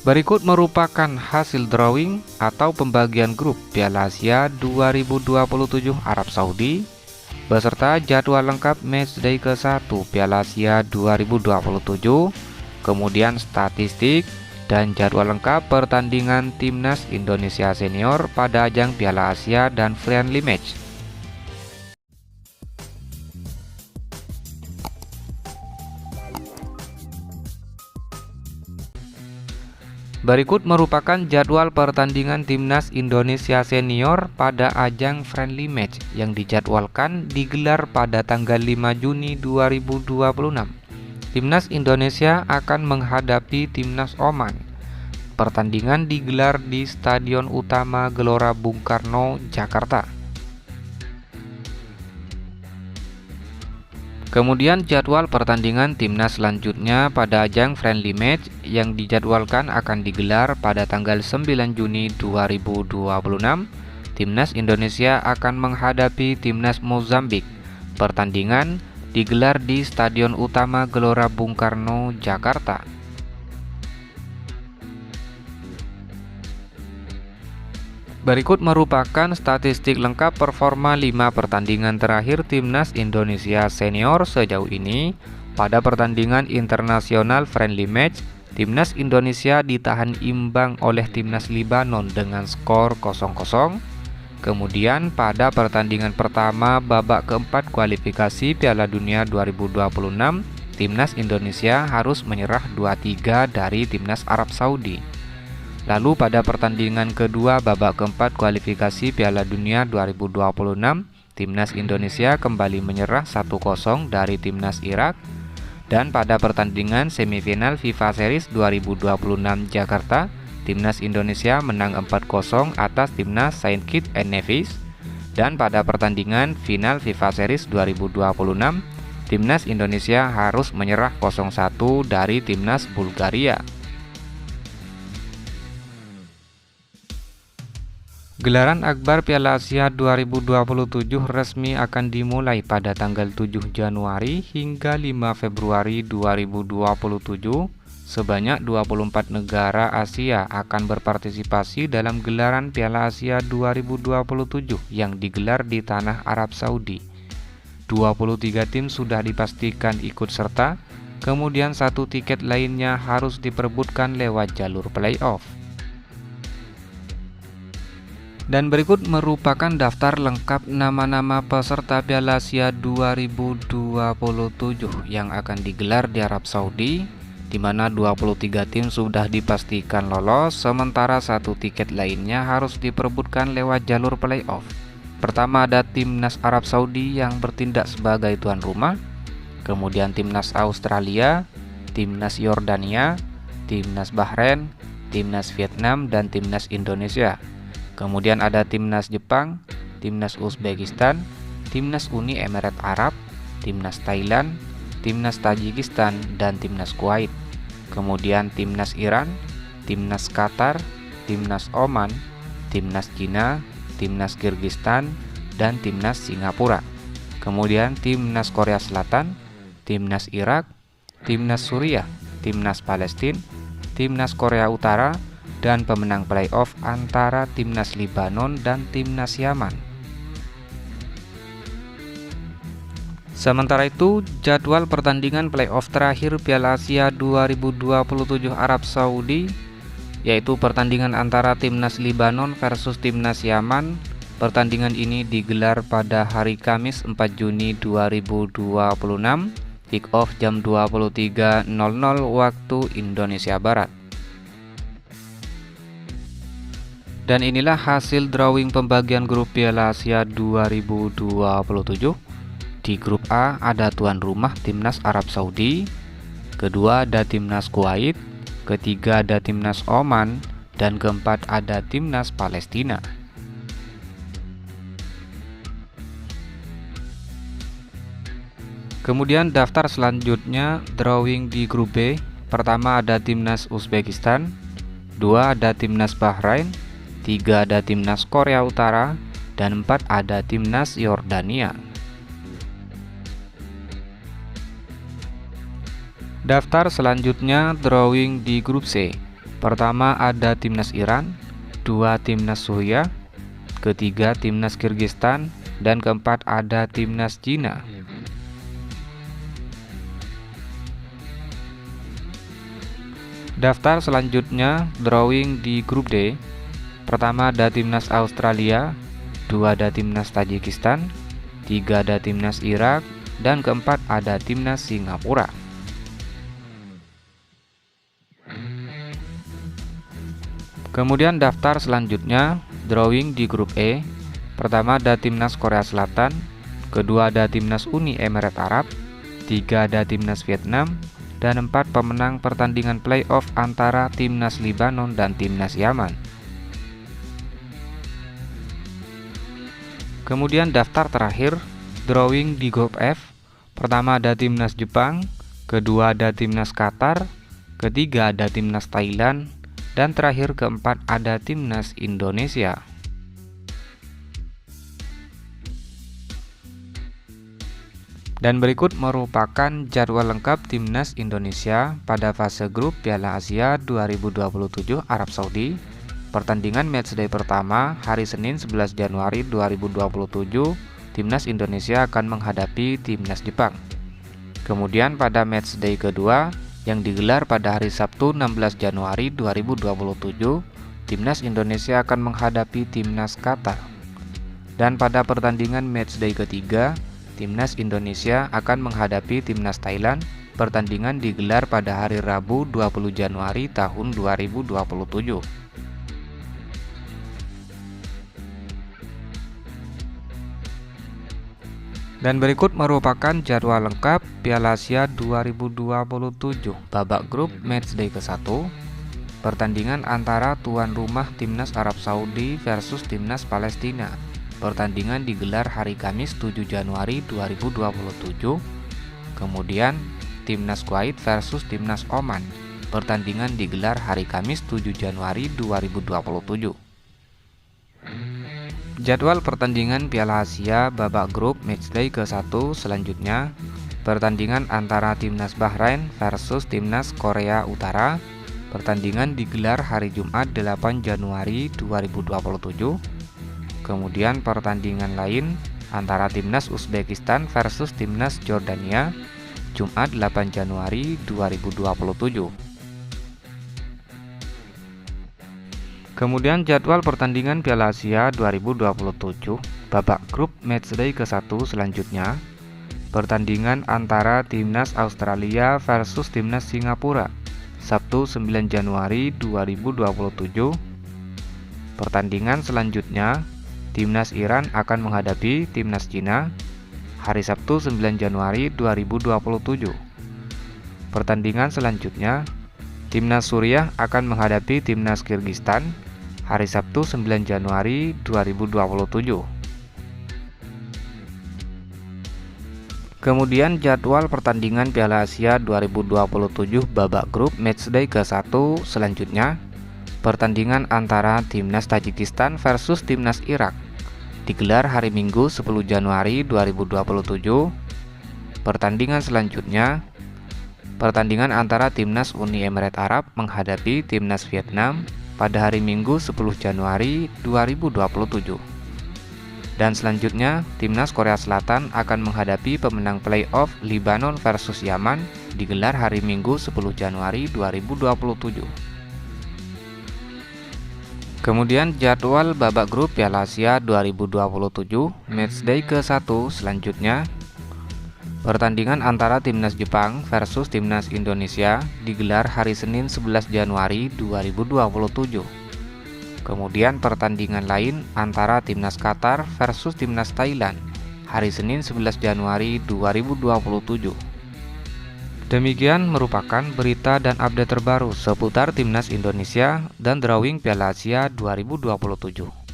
Berikut merupakan hasil drawing atau pembagian grup Piala Asia 2027 Arab Saudi beserta jadwal lengkap matchday ke-1 Piala Asia 2027, kemudian statistik dan jadwal lengkap pertandingan Timnas Indonesia Senior pada ajang Piala Asia dan friendly match. Berikut merupakan jadwal pertandingan Timnas Indonesia Senior pada ajang friendly match yang dijadwalkan digelar pada tanggal 5 Juni 2026. Timnas Indonesia akan menghadapi Timnas Oman. Pertandingan digelar di Stadion Utama Gelora Bung Karno, Jakarta. Kemudian jadwal pertandingan timnas selanjutnya pada ajang friendly match yang dijadwalkan akan digelar pada tanggal 9 Juni 2026. Timnas Indonesia akan menghadapi Timnas Mozambik. Pertandingan digelar di Stadion Utama Gelora Bung Karno, Jakarta. Berikut merupakan statistik lengkap performa 5 pertandingan terakhir Timnas Indonesia Senior sejauh ini. Pada pertandingan internasional friendly match, Timnas Indonesia ditahan imbang oleh Timnas Libanon dengan skor 0-0. Kemudian pada pertandingan pertama babak keempat kualifikasi Piala Dunia 2026, Timnas Indonesia harus menyerah 2-3 dari Timnas Arab Saudi. Lalu pada pertandingan kedua babak keempat kualifikasi Piala Dunia 2026, Timnas Indonesia kembali menyerah 1-0 dari Timnas Irak. Dan pada pertandingan semifinal FIFA Series 2026 Jakarta, Timnas Indonesia menang 4-0 atas Timnas Saint Kitts and Nevis. Dan pada pertandingan final FIFA Series 2026, Timnas Indonesia harus menyerah 0-1 dari Timnas Bulgaria. Gelaran Akbar Piala Asia 2027 resmi akan dimulai pada tanggal 7 Januari hingga 5 Februari 2027. Sebanyak 24 negara Asia akan berpartisipasi dalam gelaran Piala Asia 2027 yang digelar di tanah Arab Saudi. 23 tim sudah dipastikan ikut serta, kemudian 1 tiket lainnya harus diperebutkan lewat jalur playoff. Dan berikut merupakan daftar lengkap nama-nama peserta Piala Asia 2027 yang akan digelar di Arab Saudi, di mana 23 tim sudah dipastikan lolos, sementara 1 tiket lainnya harus diperebutkan lewat jalur playoff. Pertama ada Timnas Arab Saudi yang bertindak sebagai tuan rumah, kemudian Timnas Australia, Timnas Yordania, Timnas Bahrain, Timnas Vietnam, dan Timnas Indonesia. Kemudian ada Timnas Jepang, Timnas Uzbekistan, Timnas Uni Emirat Arab, Timnas Thailand, Timnas Tajikistan, dan Timnas Kuwait. Kemudian Timnas Iran, Timnas Qatar, Timnas Oman, Timnas Cina, Timnas Kirgistan, dan Timnas Singapura. Kemudian Timnas Korea Selatan, Timnas Irak, Timnas Suriah, Timnas Palestina, Timnas Korea Utara, dan pemenang playoff antara Timnas Libanon dan Timnas Yaman. Sementara itu, jadwal pertandingan playoff terakhir Piala Asia 2027 Arab Saudi, yaitu pertandingan antara Timnas Libanon versus Timnas Yaman. Pertandingan ini digelar pada hari Kamis 4 Juni 2026, kick off jam 23.00 waktu Indonesia Barat. Dan inilah hasil drawing pembagian grup Piala Asia 2027. Di grup A ada tuan rumah Timnas Arab Saudi, kedua ada Timnas Kuwait, ketiga ada Timnas Oman, dan keempat ada Timnas Palestina. Kemudian daftar selanjutnya drawing di grup B. Pertama ada Timnas Uzbekistan, dua ada Timnas Bahrain, 3 ada Timnas Korea Utara, dan 4 ada Timnas Yordania. Daftar selanjutnya drawing di grup C. Pertama ada timnas Iran, dua timnas Suriah, ketiga timnas Kyrgyzstan, dan keempat ada timnas Cina. Daftar selanjutnya drawing di grup D. Pertama ada timnas Australia, dua ada timnas Tajikistan, tiga ada timnas Irak, dan keempat ada timnas Singapura. Kemudian daftar selanjutnya drawing di grup E. Pertama ada timnas Korea Selatan, kedua ada timnas Uni Emirat Arab, tiga ada timnas Vietnam, dan empat pemenang pertandingan playoff antara timnas Libanon dan timnas Yaman. Kemudian daftar terakhir drawing di grup F. Pertama ada timnas Jepang, kedua ada timnas Qatar, ketiga ada timnas Thailand, dan terakhir keempat ada timnas Indonesia. Dan berikut merupakan jadwal lengkap timnas Indonesia pada fase grup Piala Asia 2027 Arab Saudi. Pertandingan matchday pertama hari Senin 11 Januari 2027, timnas Indonesia akan menghadapi timnas Jepang. Kemudian pada matchday kedua yang digelar pada hari Sabtu 16 Januari 2027, timnas Indonesia akan menghadapi timnas Qatar. Dan pada pertandingan matchday ketiga, timnas Indonesia akan menghadapi timnas Thailand. Pertandingan digelar pada hari Rabu 20 Januari tahun 2027. Dan berikut merupakan jadwal lengkap Piala Asia 2027 babak grup matchday ke-1. Pertandingan antara tuan rumah timnas Arab Saudi versus timnas Palestina. Pertandingan digelar hari Kamis 7 Januari 2027. Kemudian timnas Kuwait versus timnas Oman. Pertandingan digelar hari Kamis 7 Januari 2027. Jadwal pertandingan Piala Asia babak grup matchday ke-1 selanjutnya. Pertandingan antara timnas Bahrain versus timnas Korea Utara. Pertandingan digelar hari Jumat 8 Januari 2027. Kemudian pertandingan lain antara timnas Uzbekistan versus timnas Jordania, Jumat 8 Januari 2027. Kemudian jadwal pertandingan Piala Asia 2027 babak grup matchday ke-1 selanjutnya. Pertandingan antara timnas Australia versus timnas Singapura, Sabtu 9 Januari 2027. Pertandingan selanjutnya timnas Iran akan menghadapi timnas Cina hari Sabtu 9 Januari 2027. Pertandingan selanjutnya timnas Suriah akan menghadapi timnas Kyrgyzstan hari Sabtu 9 Januari 2027. Kemudian jadwal pertandingan Piala Asia 2027 babak grup matchday ke-1 selanjutnya. Pertandingan antara timnas Tajikistan versus timnas Irak digelar hari Minggu 10 Januari 2027. Pertandingan selanjutnya, pertandingan antara timnas Uni Emirat Arab menghadapi timnas Vietnam pada hari Minggu 10 Januari 2027. Dan selanjutnya, timnas Korea Selatan akan menghadapi pemenang playoff Libanon versus Yaman digelar hari Minggu 10 Januari 2027. Kemudian jadwal babak grup Piala Asia 2027 matchday ke-1 selanjutnya. Pertandingan antara timnas Jepang versus timnas Indonesia digelar hari Senin 11 Januari 2027. Kemudian pertandingan lain antara timnas Qatar versus timnas Thailand hari Senin 11 Januari 2027. Demikian merupakan berita dan update terbaru seputar timnas Indonesia dan drawing Piala Asia 2027.